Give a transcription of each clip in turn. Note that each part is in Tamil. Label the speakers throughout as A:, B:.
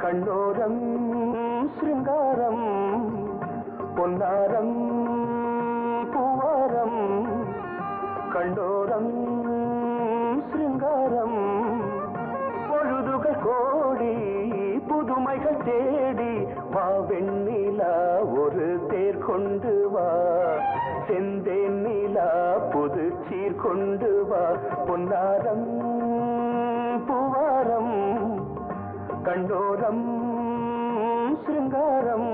A: கண்ணோரம் சிருங்காரம் பொன்னாரம் பூவாரம் கண்ணோரம் சிருங்காரம் பொழுதுகள் கோடி புதுமைகள் தேடி வா வெண்ணிலா ஒரு தேர் கொண்டு வா செந்தேன் நிலா புது சீர் கொண்டு வா பொன்னாரம் பூவாரம் கண்டோரம் சிருங்காரம்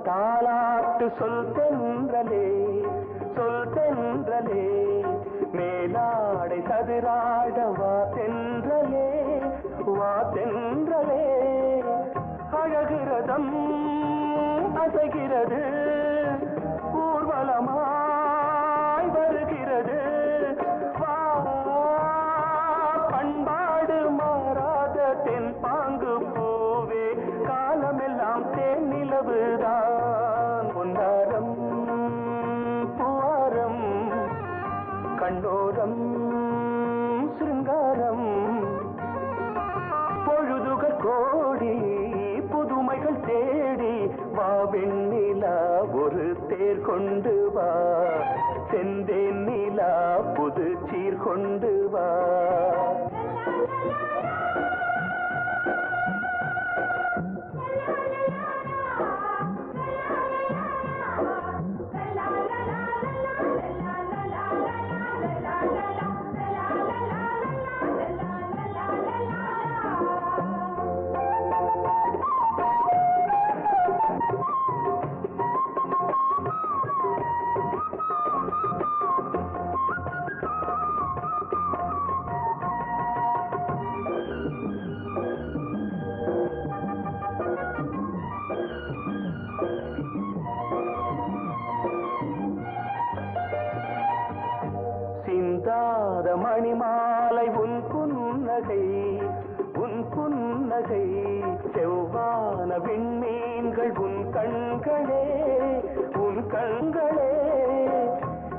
A: தாலாட்டு சொல் தென்றலே மேலாடை சதுராட வா தென்றலே அழகிறதம் அசைகிறது ஊர்வலமாய் வருகிறது வா பண்பாடு மாறாத தென் பாங்கு பூவே காலமெல்லாம் தேன் நிலவுதான் பொன்னாரம் பூவாரம் கண்ணோரம் சிருங்காரம் பொழுதுகள் கோடி புதுமைகள் தேடி வா வெண்ணிலா ஒரு தேர் கொண்டு வா செந்தேன் நிலா புது சீர் கொண்டு வா சிந்தாத மணிமாலை உன் புன்னகை செவ்வான விண்மீன்கள் உன் கண்களே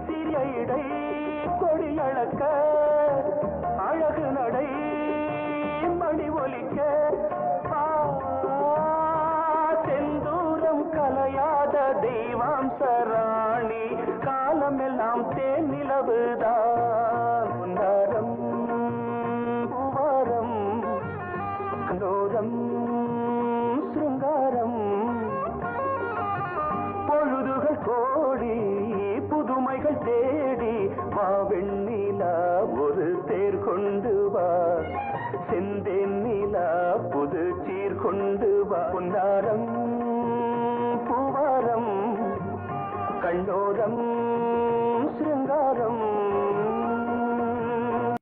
A: சிறிய இடை கொடியளக்க அழகு நடை மணி ஒலிக்க செந்தூரம் கலையாத தெய்வாம்சராணி காலமெல்லாம் தேன் நிலவுதான் பொன்னாரம் பூவாரம் கண்டோரம் சிருங்காரம் பொழுதுகள் கோடி புதுமைகள் தேடி வா வெண்ணிலா ஒரு தேர் கொண்டு வா செந்தேன் நிலா புது சீர் கொண்டு வா பொன்னாரம்